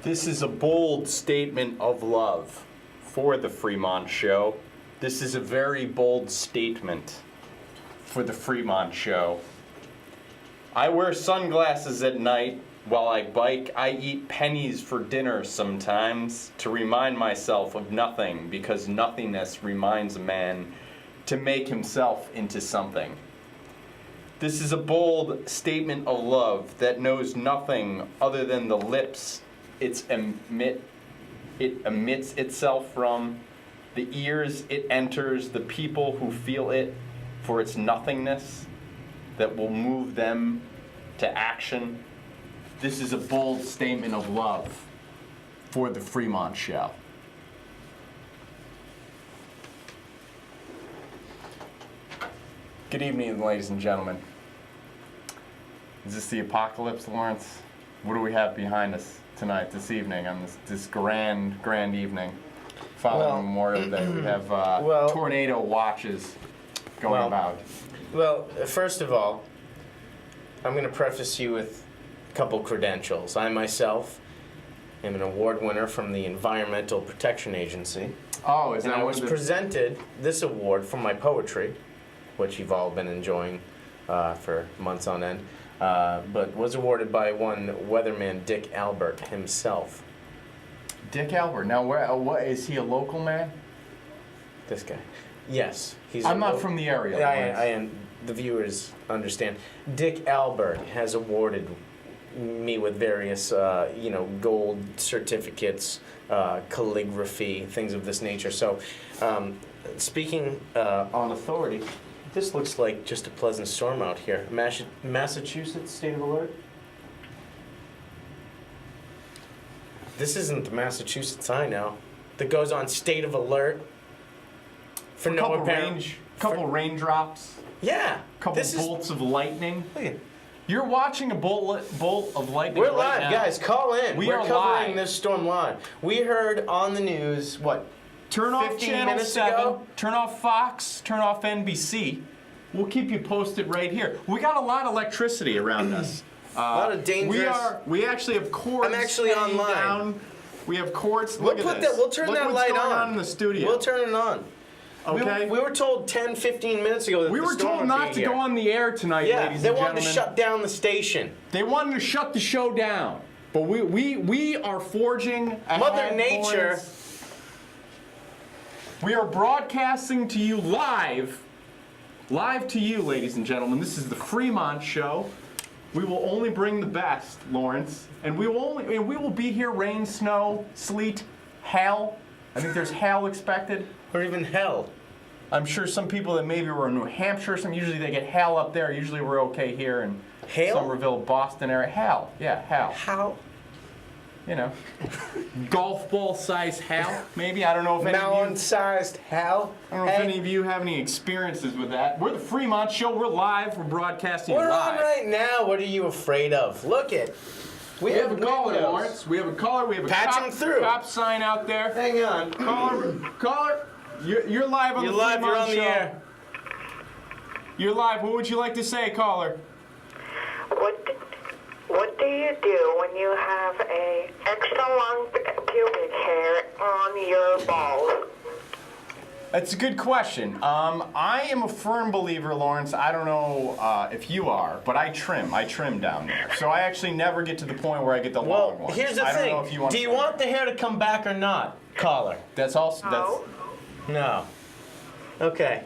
This is a bold statement of love for the Freemont Show. This is a very bold statement for the Freemont Show. I wear sunglasses at night while I bike. I eat pennies for dinner sometimes to remind myself of nothing, because nothingness reminds a man to make himself into something. This is a bold statement of love that knows nothing other than the lips it emits itself from, the ears it enters, the people who feel it for its nothingness that will move them to action. This is a bold statement of love for the Freemont Show. Good evening, ladies and gentlemen. Is this the apocalypse, Lawrence? What do we have behind us tonight, this evening, on this grand evening following Memorial Day? We have tornado watches going about. Well, first of all, I'm going to preface you with a couple credentials. I myself am an award winner from the Environmental Protection Agency. Oh, is that and I what was presented this award for my poetry, which you've all been enjoying for months on end, but was awarded by one weatherman, Dick Albert himself. Dick Albert. Now, what is he, a local man? This guy. Yes. I'm not from the area. I am. The viewers understand. Dick Albert has awarded me with various, gold certificates, calligraphy, things of this nature. So, speaking on authority, this looks like just a pleasant storm out here. Massachusetts, state of alert? This isn't the Massachusetts I know that goes on state of alert for no apparent... Couple raindrops. Yeah. Couple bolts of lightning. Look at, you're watching a bolt of lightning. we're right live, now. guys. Call in. We're are covering live. this storm live. We heard on the news, Turn off 15 Channel minutes 7, ago? turn off Fox, turn off NBC. We'll keep you posted right here. We got a lot of electricity around us. a lot of dangerous... We actually have cords. I'm actually hanging online. Down. We have cords. Look at this. We'll turn Look that what's light going on in the studio. We'll turn it on. Okay. We were told 10, 15 minutes ago that we the were storm told would not be to here. go on the air tonight, Yeah, ladies they and wanted gentlemen. to shut down the station. They wanted to shut the show down. But we are forging ahead, Mother Nature. boys. We are broadcasting to you live to you, ladies and gentlemen. This is the Freemont Show. We will only bring the best, Lawrence, and we will be here. Rain, snow, sleet, hail. I think there's hail expected. Or even hell. I'm sure some people that maybe were in New Hampshire, usually they get hail up there. Usually we're okay here in Hail? Somerville, Boston area. Hail, yeah, hail. How? You know, golf ball size hail. Maybe, I don't know if any of you. Melon-sized hell? I don't know if any of you have any experiences with that. We're the Freemont Show. We're live. We're broadcasting We're live. on right now. What are you afraid of? Look it. We have a caller, windows. Lawrence. We have a caller. We have a Patch him through. cop sign out there. Hang on. Caller, you're live on the You're live. Freemont You're on Show. the air. You're live. What would you like to say, caller? What do you do when you have a extra long pubic hair on your balls? That's a good question. I am a firm believer, Lawrence. I don't know if you are, but I trim down there. So I actually never get to the point where I get the long ones. Here's the I don't thing. know if you want Do you want the hair to come back or not, caller? That's also No. No. Okay.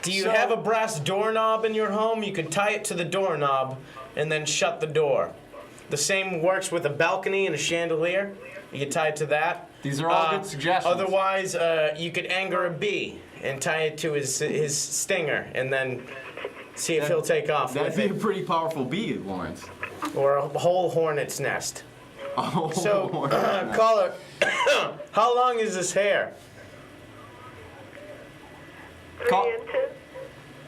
Do you So- have a brass doorknob in your home? You can tie it to the doorknob and then shut the door. The same works with a balcony and a chandelier. You can tie it to that. These are all good suggestions. Otherwise, you could anger a bee and tie it to his stinger and then see if he'll take off That'd with be it. a pretty powerful bee, Lawrence. Or a whole hornet's nest. Oh, So, caller, how long is this hair? 3 inches?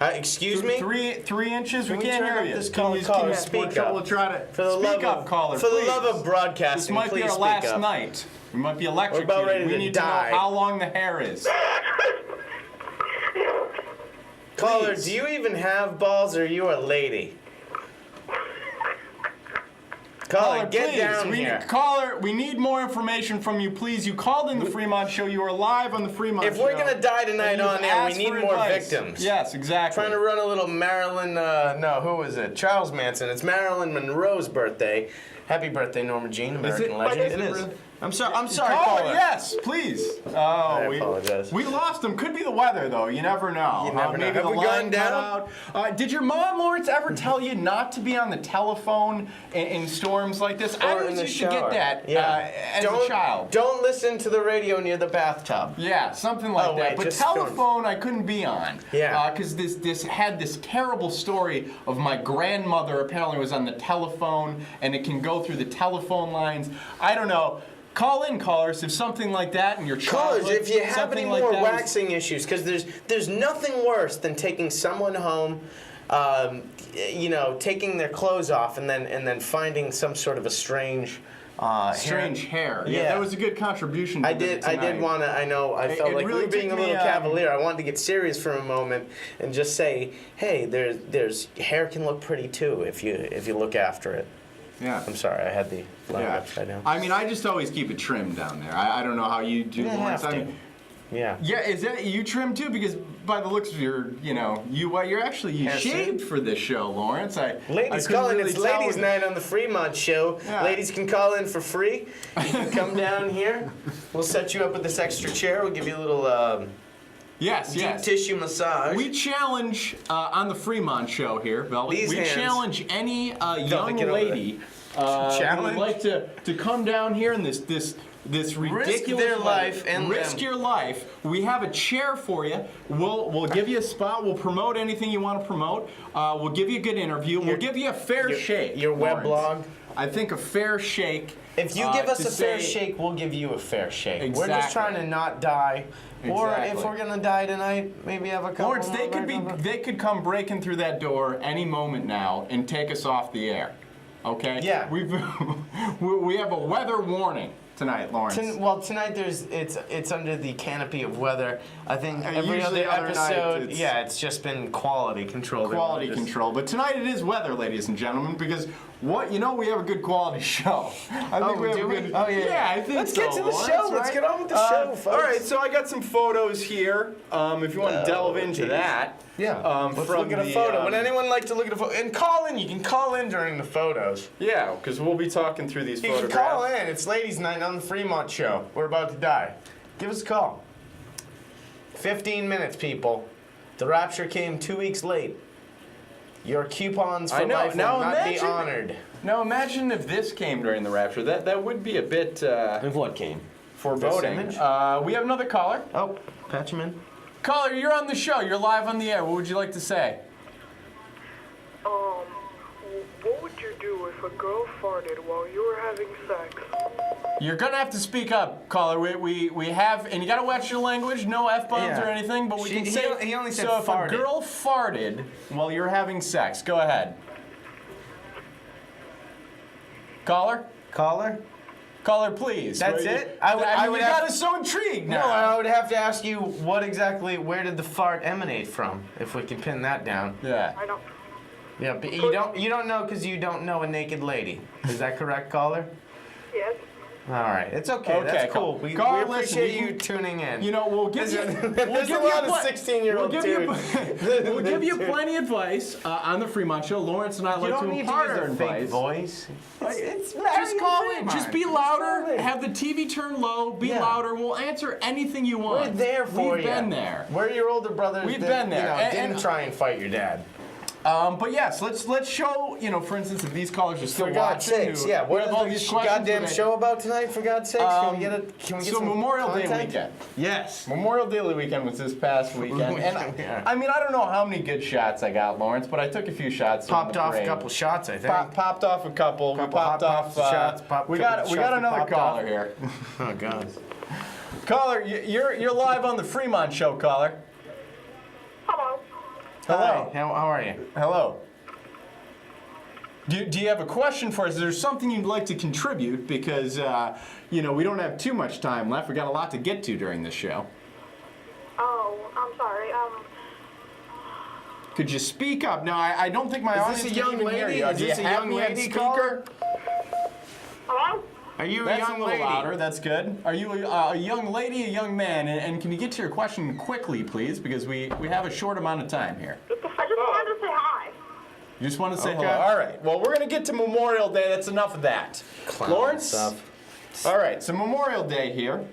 Excuse me? 3 inches. We Can we can't turn hear up you. this Can you caller? can you Speak we'll up. try to For the speak love up, of, caller. For the please. love of broadcasting, This might be please our speak last up. night. We might be electrocuted. We're about ready we to need die. to know how long the hair is. Caller, Please. do you even have balls or are you a lady? Caller, get please, down here. Caller, we need more information from you, please. You called in the Fremont Show. You are live on the Fremont Show. If we're gonna die tonight and you've on air, we asked need for more advice. victims. Yes, exactly. Trying to run a little Marilyn, no, who was it? Charles Manson. It's Marilyn Monroe's birthday. Happy birthday, Norma Jean, American legend. Is it really? I'm sorry, Caller, caller. yes, please. Oh, I apologize. We lost him. Could be the weather, though. You never know. You never know. Maybe Have the we line gone down? cut out. Did your mom, Lawrence, ever tell you not to be on the telephone in storms like this? I Or in always the used shower. to get that Yeah. as a child. Don't listen to the radio near the bathtub. Yeah, something like Oh, that. wait, But just telephone, I couldn't be on. Yeah. Because this had this terrible story of my grandmother apparently was on the telephone, and it can go through the telephone lines. I don't know. Call in, callers, if something like that in your childhood. Callers, if you have any something like more that was- waxing issues, because there's nothing worse than taking someone home, taking their clothes off and then finding some sort of a strange strange hair. Yeah. That was a good contribution. To I did tonight. want to. I know. I felt it like really we were being a took me, little cavalier. I wanted to get serious for a moment and just say, hey, there's hair can look pretty too if you look after it. Yeah. I'm sorry, I had the line upside down. I mean, I just always keep it trimmed down there. I don't know how you do, You Lawrence. have I to. mean, Yeah. yeah, is that you trim too? Because by the looks of your, you're actually Hair shaved for this show, Lawrence. Ladies, couldn't call in. really It's tell Ladies' with- Night on the Fremont Show. Yeah. Ladies can call in for free. You can come down here. We'll set you up with this extra chair. We'll give you a little Yes, deep yes. tissue massage. We challenge on the Fremont Show here, Velvet. These we hands. challenge any young get over lady who Challenge? would like to come down here in this ridiculous their weather, life and risk them. your life. We have a chair for you. We'll give you a spot. We'll promote anything you want to promote. We'll give you a good interview. We'll give you a fair shake. Your web Lawrence. blog. I think a fair shake. If you give us to a fair say- shake, we'll give you a fair shake. We're Exactly. just trying to not die. Or if Exactly. we're gonna die tonight, maybe have a couple. Lawrence, more they could come breaking through that door any moment now and take us off the air. Okay? Yeah. We have a weather warning tonight, Lawrence. Tonight it's under the canopy of weather. I think every usually other other night episode, it's- it's just been quality control. Quality control. But tonight it is weather, ladies and gentlemen, because we have a good quality show. I think we have do a we? good. Oh, yeah. Yeah, I think Let's so. get to the Lawrence, show. Let's right? get on with the show, folks. All right, so I got some photos here. If you want to delve into geez. that. Yeah. Let's from look at a the, photo. Would anyone like to look at a photo? And call in. You can call in during the photos. Yeah, because we'll be talking through these You photographs. can call in. It's Ladies' Night on the Fremont Show. We're about to die. Give us a call. 15 minutes, people. The rapture came 2 weeks late. Your coupons for I know. life will Now not be imagine- honored. Now imagine if this came during the rapture. That would be a bit If what came? foreboding. image? We have another caller. Oh, patch him in. Caller, you're on the show. You're live on the air. What would you like to say? What would you do if a girl farted while you were having sex? You're gonna have to speak up, caller. We have, and you gotta watch your language. No f-bombs Yeah. or anything, but we can He say. only said so if farted. a girl farted while you're having sex, go ahead. Caller, caller, please. That's Well, it? I would you have- got us so intrigued No, now. I would have to ask you where did the fart emanate from? If we can pin that down. Yeah. I don't. Yeah, but you don't know because you don't know a naked lady. Is that correct, caller? Yes. All right, it's okay. Okay, That's cool. We caller, appreciate listen, you tuning in. You know, we'll give you. There's a lot of 16-year-old We'll give you plenty of advice on the Fremont Show. Lawrence and I You like don't to need to impart use our a fake advice. voice. It's Just call in. Fremont. Just be Just louder. call in. Have the TV turned low. Be Yeah. louder. We'll answer anything you want. We're there for We've you. been there. We're your older brothers. We've that, been there. And- didn't try and fight your dad. But yes, let's show. For instance, if these callers are still For God's watching, sakes, who- yeah. who What have all is these this questions goddamn today. show about tonight? For God's sakes, can we get So some Memorial Day content? weekend. Yes. Memorial Day weekend was this past weekend, and Yeah. I mean I don't know how many good shots I got, Lawrence, but I took a few shots. during Popped the off a parade. couple shots, I think. Popped off a couple. We Couple popped hot off. pops, shots, pop- we couple got shots we another popped caller off. here. Oh God. Caller, you're live on the Fremont Show, caller. Hello. Hello. Hi, how are you? Hello. Do you have a question for us? Is there something you'd like to contribute? Because we don't have too much time left. We got a lot to get to during this show. Oh, I'm sorry. Could you speak up? Now, I don't think my Is audience this a can young even hear lady? you. Is Do this you a have young me on lady speaker? caller? Are you a That's young a little lady? louder. That's good. Are you a young lady, a young man? And can you get to your question quickly, please? Because we have a short amount of time here. I just wanted to say hi. You just want to say Okay. hello. All right. Well, we're going to get to Memorial Day. That's enough of that. Clown Lawrence? stuff. All right. So Memorial Day here.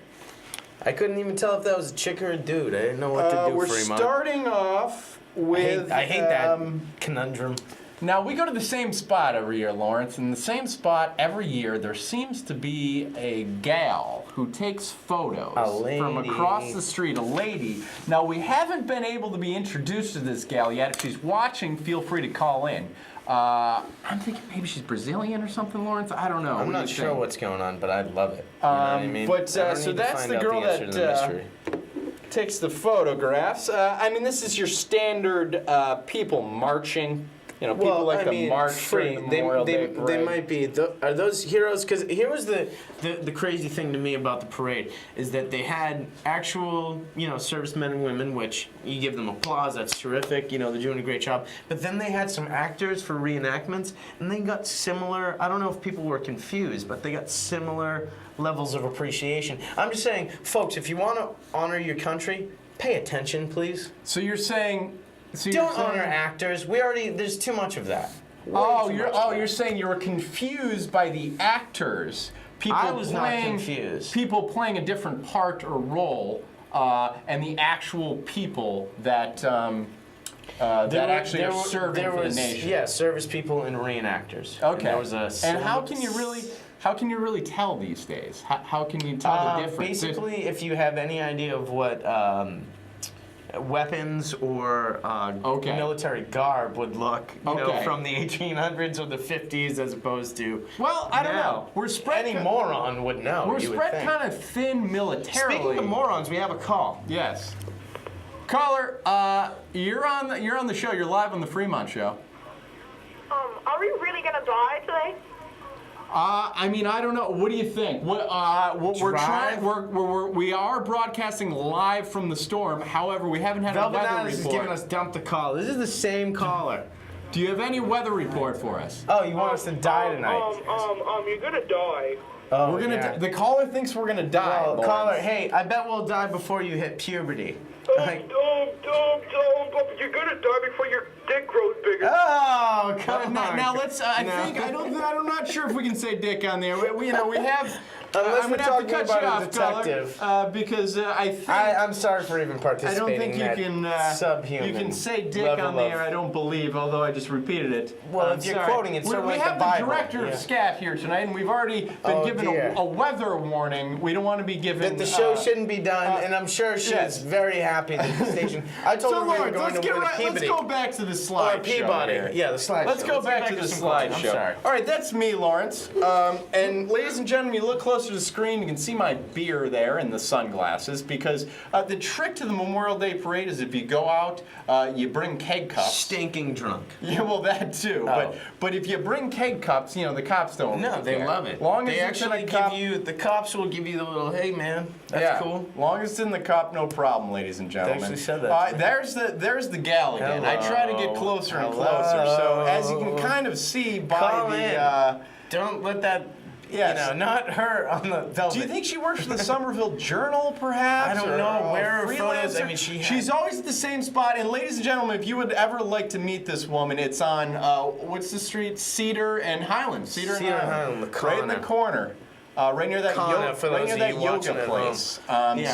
I couldn't even tell if that was a chick or a dude. I didn't know what to do, We're Freemont. starting off with... I hate that conundrum. Now, we go to the same spot every year, Lawrence. In the same spot every year, there seems to be a gal who takes photos from across the street, a lady. Now, we haven't been able to be introduced to this gal yet. If she's watching, feel free to call in. I'm thinking maybe she's Brazilian or something, Lawrence. I don't know. I'm What do not you sure think? what's going on, but I love it. You know what I mean? But, I don't so need to that's find the out girl the answer to the that, mystery. Takes the photographs. I mean, this is your standard people marching. You know, people like to march during the Memorial Day parade. They might be. Are those heroes? Because here was the crazy thing to me about the parade is that they had actual, servicemen and women, which you give them applause. That's terrific. They're doing a great job. But then they had some actors for reenactments, and they got similar. I don't know if people were confused, but they got similar levels of appreciation. I'm just saying, folks, if you want to honor your country, pay attention, please. So you're saying... Don't honor actors. There's too much of that. You're saying you were confused by the actors. People I was not confused. People playing a different part or role, and the actual people that actually are serving for the nation. Yeah, service people and reenactors. Okay. And there was how can you really tell these days? How can you tell the difference? Basically, if you have any idea of what weapons or military garb would look, from the 1800s or the 50s as opposed to. Well, I don't know. We're spread. Any moron would know. We're spread kind of thin militarily. Speaking of morons, we have a call. Yes. Caller, you're on the show. You're live on the Freemont Show. Are we really gonna die today? I mean, I don't know. What do you think? We are broadcasting live from the storm. However, we haven't had a weather report. is giving us dumped a call. This is the same caller. Do you have any weather report for us? Oh, you want us to die tonight? You're gonna die. Oh, we're gonna. The caller thinks we're gonna die. Well, caller, hey, I bet we'll die before you hit puberty. You're gonna die before your dick grows bigger. Oh, come on. Now let's. I'm not sure if we can say dick on there. We have. Unless I'm we're gonna have to talking cut you about a off, detective. caller, because I think. I'm sorry for even I participating. don't think you in that can. subhuman. You can say dick level on there. I don't believe, although I just repeated it. Well, I'm if you're sorry. quoting it, sort of we like have the the Bible. director of SCAT here tonight, and we've already been given a weather warning. We don't want to be given. That the show shouldn't be done, and I'm sure she is very happy that the station. I told her we were going to win a Peabody. Let's go back to the slide. Or Peabody. Yeah, the slide. Let's go back to the slide show. I'm sorry. All right, that's me, Lawrence. And ladies and gentlemen, you look closer to the screen, you can see my beer there and the sunglasses, because the trick to the Memorial Day parade is if you go out, you bring keg cups. Stinking drunk. Yeah, well, that too. Oh. But if you bring keg cups, the cops don't. No, they care. love it. Long as they it's in actually a cup, give you, the cops will give you the little, hey man, that's cool. Long as it's in the cup, no problem, ladies and gentlemen. They actually said that. There's the gal again. I try to get closer and closer. So as you can kind of see by Don't let that. Yes. Not her on the velvet. Do you think she works for the Somerville Journal, perhaps? I don't know. Where are her photos? freelancer? I mean, she's always at the same spot. And ladies and gentlemen, if you would ever like to meet this woman, it's on, what's the street? Cedar and Highland. Cedar and Highland. Right in the corner. Right near that, yoga place.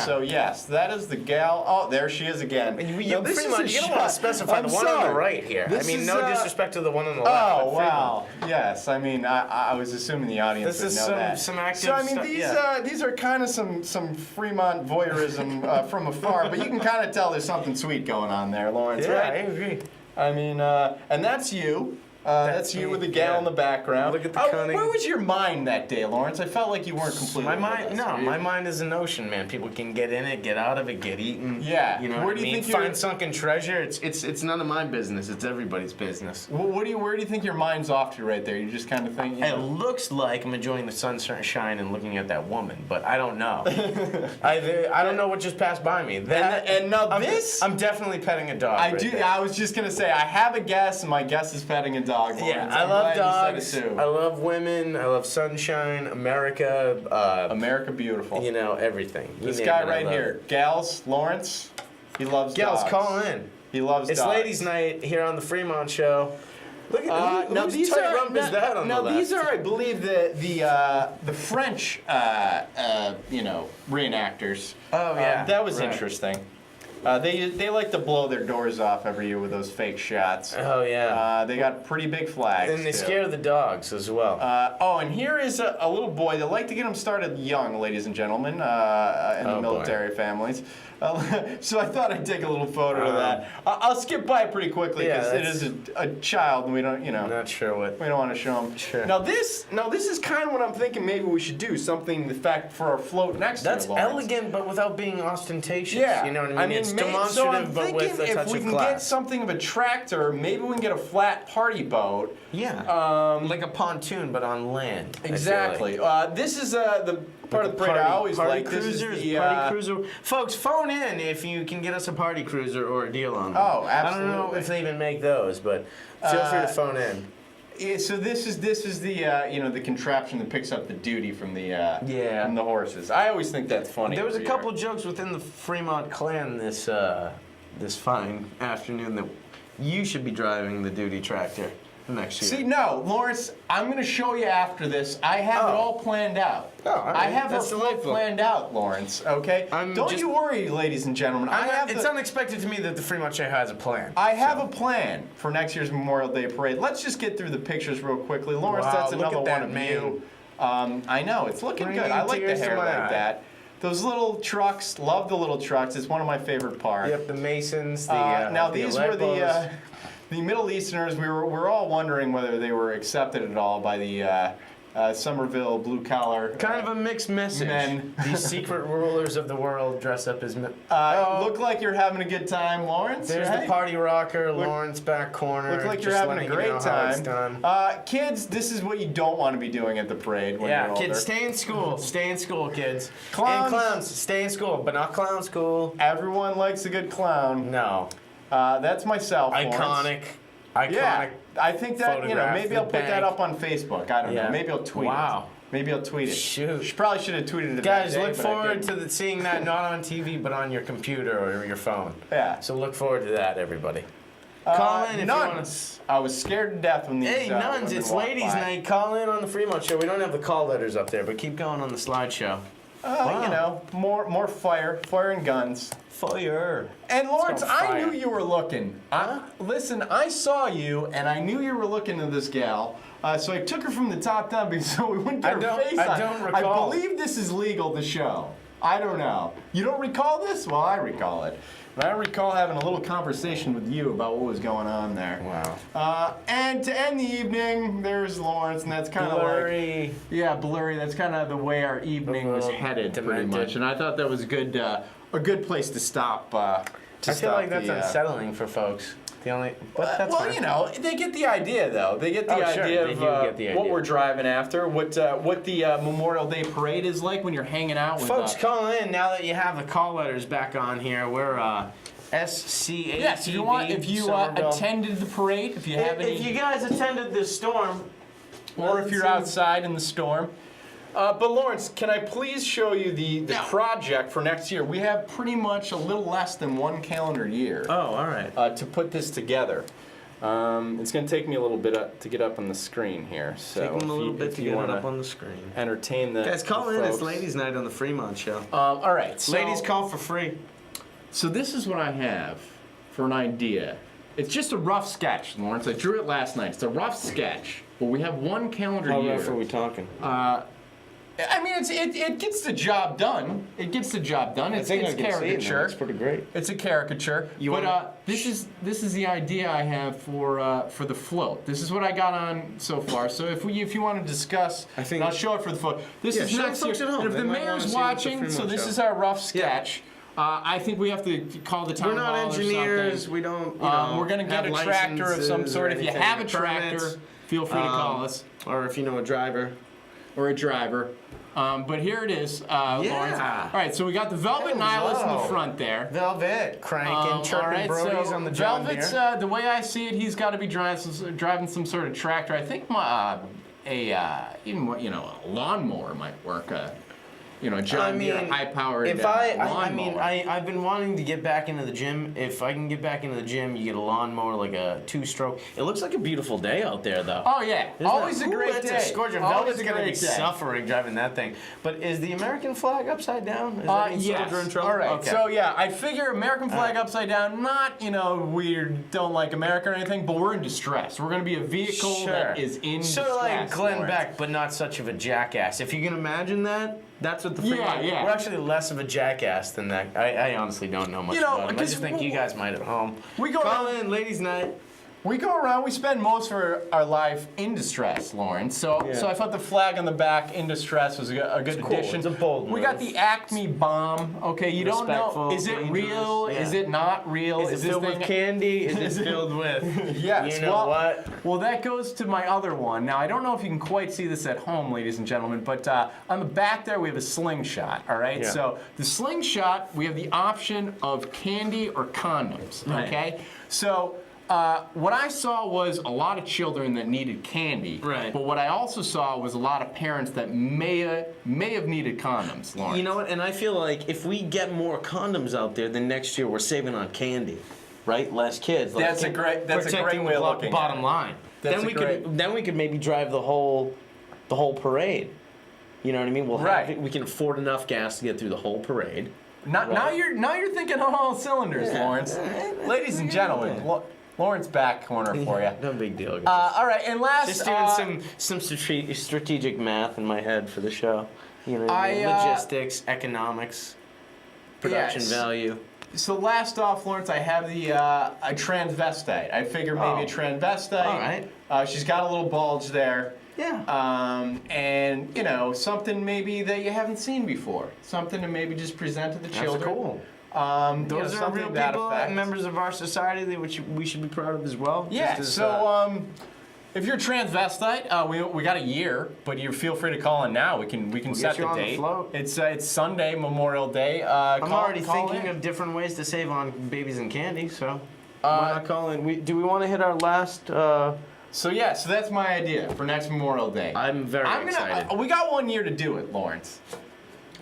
So yes, that is the gal. Oh, there she is again. Fremont, you don't want to specify the one on the right here. I mean, no disrespect to the one on the left. Oh wow, yes. I mean, I was assuming the audience would know that. Some active so I mean, these are kind of some Fremont voyeurism from afar, but you can kind of tell there's something sweet going on there, Lawrence. Yeah, right? I agree. I mean, and that's you. That's you with the gal in the background. Look at the cunning. Where was your mind that day, Lawrence? I felt like you weren't completely. My mind is an ocean, man. People can get in it, get out of it, get eaten. Yeah. You know where do you think find sunken treasure? It's none of my business. It's everybody's business. Where do you think your mind's off to right there? You just kind of think. It looks like I'm enjoying the sunshine and looking at that woman, but I don't know. I don't know what just passed by me. And now I'm definitely petting a dog. I was just gonna say I have a guess, and my guess is petting a dog. dog. Yeah, Lawrence. I I'm love glad you dogs. said it too. I love women. I love sunshine, America. America beautiful. You know, everything. You This name guy it, I right love here, it. Gals, Lawrence, he loves Gals, dogs. call in. He loves It's dogs. ladies' night here on the Fremont Show. Look at Now whose these tight are rump is that on now the these left? are, I believe, the French reenactors. Oh, yeah. That was Right. interesting. They like to blow their doors off every year with those fake shots. Oh, yeah. They got pretty big flags. And they too. scare the dogs as well. And here is a little boy. They like to get him started young, ladies and gentlemen, in the military families. So I thought I'd take a little photo of that. I'll skip by it pretty quickly because it is a child, and we don't, I'm not sure what. we don't want to show him. Sure. Now this is kind of what I'm thinking. Maybe we should do something. The fact for our float next That's to Lawrence. elegant, but without being ostentatious. Yeah, You know what I mean? It's demonstrative, so I'm but thinking with a if touch we of can class. get something of a tractor, maybe we can get a flat party boat. Yeah. Like a pontoon, but on land. I feel Exactly. like. This is the part of the parade I always party like. cruisers, This is the, party cruiser. Folks, phone in if you can get us a party cruiser or a deal on one. Oh, I don't know absolutely. if they even make those, but feel free to phone in. Yeah, so this is the the contraption that picks up the duty from the from the horses. I always think that's funny. There was a every couple year. jokes within the Freemont clan this fine afternoon that you should be driving the duty tractor next year. See, no, Lawrence, I'm going to show you after this. I have it all planned out. Oh, all right. I have That's our float delightful. planned out, Lawrence. Okay. Don't you worry, ladies and gentlemen. It's unexpected to me that the Fremont Show has a plan. I have a plan for next year's Memorial Day Parade. Let's just get through the pictures real quickly. Lawrence, Wow, that's look another at that one of mane. you. I know, it's looking Bringing good. I like the tears to hair my like eye. that. Those little trucks, love the little trucks. It's one of my favorite parts. Yep, the Masons. The Now the these were Aleppos. the Middle Easterners. We were all wondering whether they were accepted at all by the Somerville blue collar. Kind of a mixed message. Men. These secret rulers of the world dress up as men. Look like you're having a good time, Lawrence. There's right? the party rocker, Lawrence Backcorner. Look like you're just having a letting you great know how it's time. done. Kids, this is what you don't want to be doing at the parade when Yeah, you're older. kids, stay in school. Stay in school, kids. Clowns. And clowns, stay in school, but not clown school. Everyone likes a good clown. No. That's myself, Lawrence. Iconic. Yeah, I think that, photograph, maybe the I'll put that bank. up on Facebook. I don't know. Yeah. Maybe I'll tweet it. Wow. Maybe I'll tweet it. Shoot. Probably should have tweeted it. Guys, that day, look but I forward didn't. to seeing that not on TV, but on your computer or your phone. Yeah. So look forward to that, everybody. Call in if you want to. Nuns. I was scared to death when these. Hey, nuns, women it's walked ladies' by. night. Call in on the Freemont Show. We don't have the call letters up there, but keep going on the slideshow. Wow. More fire and guns. Fire. And Lawrence, called I fire. knew you were looking. Listen, I saw you, and I knew you were looking at this gal. So I took her from the top down because so we wouldn't get her face on. I don't recall. I believe this is legal to show. I don't know. You don't recall this? Well, I recall it. And I recall having a little conversation with you about what was going on there. Wow. And to end the evening, there's Lawrence, and that's kind of Blurry. like... Yeah, blurry. That's kind of the way our evening was headed, pretty demented. much. And I thought that was a good place to stop. I feel like that's unsettling for folks. But that's fine. They get the idea, though. They get the sure, idea they of do get the what idea. we're driving after, what the Memorial Day Parade is like when you're hanging out with... Folks, call in now that you have the call letters back on here. We're SCATV. Yes, if you Somerville. attended the parade, if you have any... If you guys attended this storm, or if you're outside in the storm. But Lawrence, can I please show you the project for next year? We have pretty much a little less than 1 calendar year Oh, all right. to put this together. It's going to take me a little bit to get up on the screen here. So Take them a little bit if to you get it wanna up on the screen. entertain the Guys, call the in. It's folks. Ladies' Night on the Fremont Show. All right. So, Ladies, call for free. So this is what I have for an idea. It's just a rough sketch, Lawrence. I drew it last night. It's a rough sketch, but we have 1 calendar year. How rough are we talking? I mean, it gets the job done. It gets the job done. It's caricature. It's pretty great. It's a caricature. This is the idea I have for the float. This is what I got on so far. So if you want to discuss, I think- and I'll show it for the float. This is show next folks year. at home. And if They the might wanna mayor's see what the watching, Freemont so this show. is our rough sketch. I think we have to call the town We're not hall or engineers. something. We don't. We're gonna get a have tractor of some licenses sort. or If you anything. have a Permits, tractor, feel free to call us. or if you know a driver. or a driver. But here it is, Lawrence. All right, so we got the Velvet Nihilist in the front there. Velvet, cranking, chirping all right, brodies so on the John Velvet's, Deere. the way I see it, he's got to be driving some sort of tractor. I think even a lawnmower might work. A John Deere high-powered lawnmower. I've been wanting to get back into the gym. If I can get back into the gym, you get a lawnmower, like a 2-stroke. It looks like a beautiful day out there, though. Oh, yeah. Always a great day. It's a scorcher. Always Velvet's a going to be great day. suffering driving that thing. But is the American flag upside down? Is that Yes. soldier in trouble? All right. Okay. So, yeah, I figure American flag upside down, not, we don't like America or anything, but we're in distress. We're going to be a vehicle that is in distress. Sort of like Glenn Lawrence. Beck, but not such of a jackass. If you can imagine that, that's what the Freemont. Yeah. We're actually less of a jackass than that. I honestly don't know much about him. I just think you guys might at home. Call in, ladies' night. We go around, we spend most of our life in distress, Lawrence. So I thought the flag on the back, in distress, was a good addition. It's a bold We got the Acme bomb. Okay, you don't know. Respectful, Is it dangerous. real? Yeah. Is it not real? Is it filled with candy? Is it filled with? Yes. You know what? Well, that goes to my other one. Now, I don't know if you can quite see this at home, ladies and gentlemen, but on the back there, we have a slingshot, all right? Yeah. So the slingshot, we have the option of candy or condoms, okay? So what I saw was a lot of children that needed candy, right? But what I also saw was a lot of parents that may have needed condoms, Lawrence. You know what? And I feel like if we get more condoms out there, then next year we're saving on candy, right? Less kids. That's a great way of looking at bottom it. line. Then we could maybe drive the whole parade. You know what I mean? We can afford enough gas to get through the whole parade. Now you're thinking on all cylinders, Lawrence. Ladies and gentlemen, Lawrence Backcorner for you. No big deal. All right, and last... Just doing some strategic math in my head for the show. Logistics, economics, production value. So last off, Lawrence, I have a transvestite. I figure maybe a transvestite. All right. She's got a little bulge there. Yeah. And, something maybe that you haven't seen before. Something to maybe just present to the children. That's cool. Those are real people, members of our society, which we should be proud of as well. Yeah, if you're a transvestite, we got a year, but you feel free to call in now. We can set the date. It's Sunday, Memorial Day. I'm already thinking of different ways to save on babies and candy, so why not call in? Do we want to hit our last... So that's my idea for next Memorial Day. I'm very excited. We got 1 year to do it, Lawrence.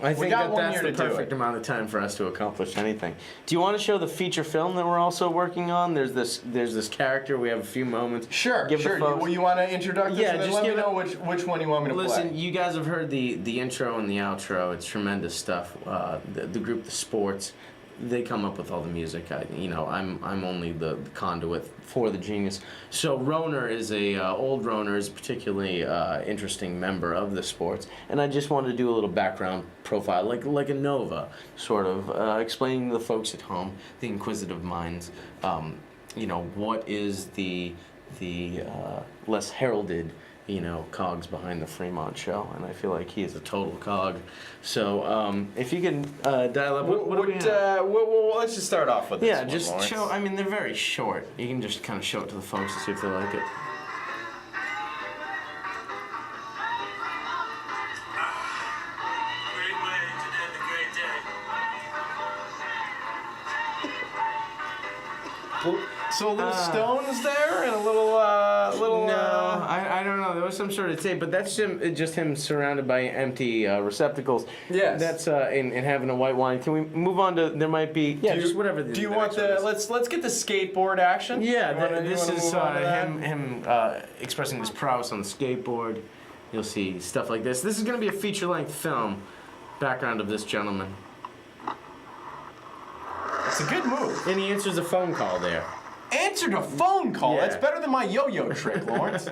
I think that's the perfect amount of time for us to accomplish anything. Do you want to show the feature film that we're also working on? There's this character. We have a few moments. Sure. You want to introduce this? Just let me know which one you want me to play. Listen, you guys have heard the intro and the outro. It's tremendous stuff. The group, The Sports, they come up with all the music. I'm only the conduit for the genius. So Roner is old Roner is a particularly interesting member of The Sports, and I just wanted to do a little background profile, like a Nova, sort of explaining to the folks at home, the inquisitive minds, what is the less heralded cogs behind the Freemont Show, and I feel like he is a total cog. So if you can dial up, what do we have? Well, let's just start off with this one, just Lawrence. show. I mean, they're very short. You can just kind of show it to the folks and see if they like it. Great way to end a great day. So a little Stones there, and a little. No, I don't know. There was some sort of tape, but that's just him surrounded by empty receptacles. Yes. That's in having a white wine. Can we move on to? There might be. Yeah, just whatever. Do you want the? Let's get the skateboard action. Yeah, this is him expressing his prowess on the skateboard. You'll see stuff like this. This is going to be a feature-length film. Background of this gentleman. It's a good move. And he answers a phone call there. Answered a phone call. Yeah. That's better than my yo-yo trick, Lawrence.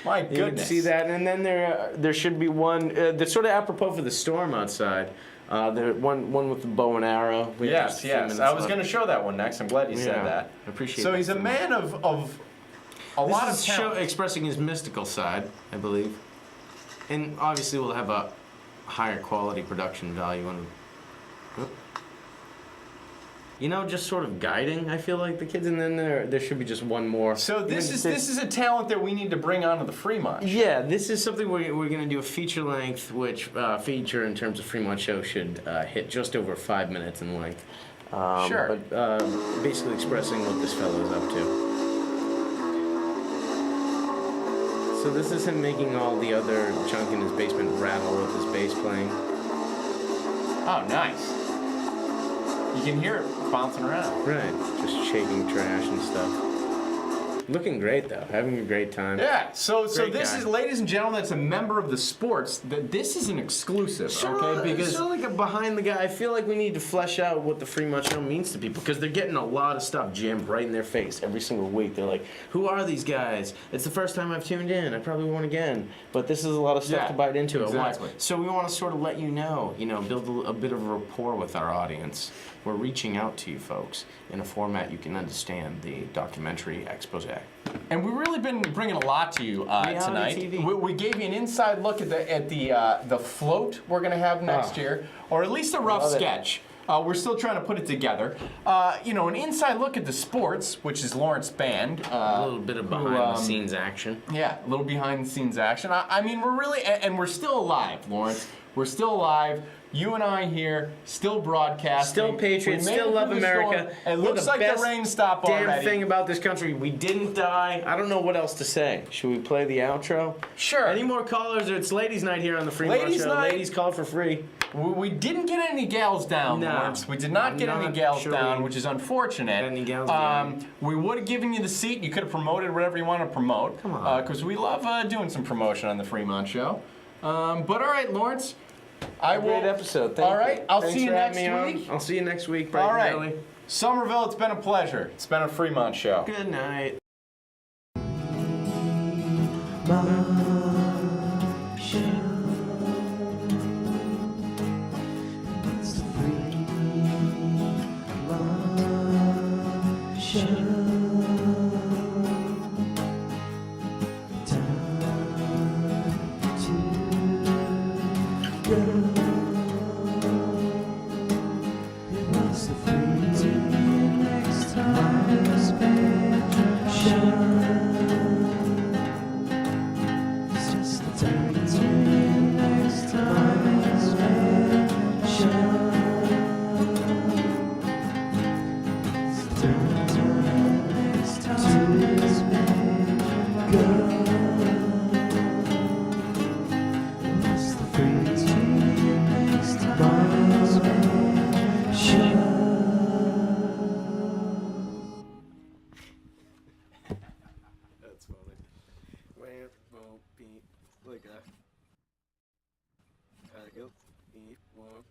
My goodness. You can see that, and then there should be one that's sort of apropos for the storm outside. One with the bow and arrow. Yes. I was going to show that one next. I'm glad you said that. I appreciate. So he's a man of a lot of talent. Expressing his mystical side, I believe, and obviously we'll have a higher quality production value. just sort of guiding. I feel like the kids, and then there should be just one more. So this is a talent that we need to bring onto the Freemont Show. Yeah, this is something we're going to do a feature length, which feature in terms of Freemont Show should hit just over 5 minutes in length. Sure. But basically expressing what this fellow is up to. So this is him making all the other junk in his basement rattle with his bass playing. Oh, nice. You can hear it bouncing around. Right, just shaking trash and stuff. Looking great though, having a great time. Yeah, so Great this guy. is, ladies and gentlemen, that's a member of the sports. This is an exclusive, okay? Because sort of like a behind the guy. I feel like we need to flesh out what the Freemont Show means to people because they're getting a lot of stuff jammed right in their face every single week. They're like, "Who are these guys? It's the first time I've tuned in. I probably won't again." But this is a lot of stuff Yeah, to bite into at once. exactly. So we want to sort of let you know, build a bit of a rapport with our audience. We're reaching out to you folks in a format you can understand, the documentary expose. and we've really been bringing a lot to you tonight. TV. We gave you an inside look at the float we're going to have next year, or at least a rough Love it. sketch. We're still trying to put it together. An inside look at the sports, which is Lawrence Band. A little bit of behind-the-scenes action. Yeah, a little behind-the-scenes action. I mean, we're really, and we're still alive, Lawrence. We're still alive. You and I here, still broadcasting. Still Patriots, We made still it love through the America. storm. It We're looks the like best the rain stopped Damn already. thing about this country, we didn't die. I don't know what else to say. Should we play the outro? Sure. Any more callers? It's ladies' night here on the Freemont Ladies' Show. night. Ladies call for free. We didn't get any gals down, No. Lawrence. We did not get I'm any not gals sure down, we which is unfortunate. got any gals down. We would have given you the seat. You could have promoted whatever you want to promote. Come on. Because we love doing some promotion on the Fremont Show. But all right, Lawrence. I will. Great episode. Thank All right, you. I'll Thanks see you for next having me on. week. I'll see you next week. All bright right. and early. Somerville, it's been a pleasure. It's been a Fremont Show. Good night. That's funny. Where won't be like a. Gotta go. Eat, won't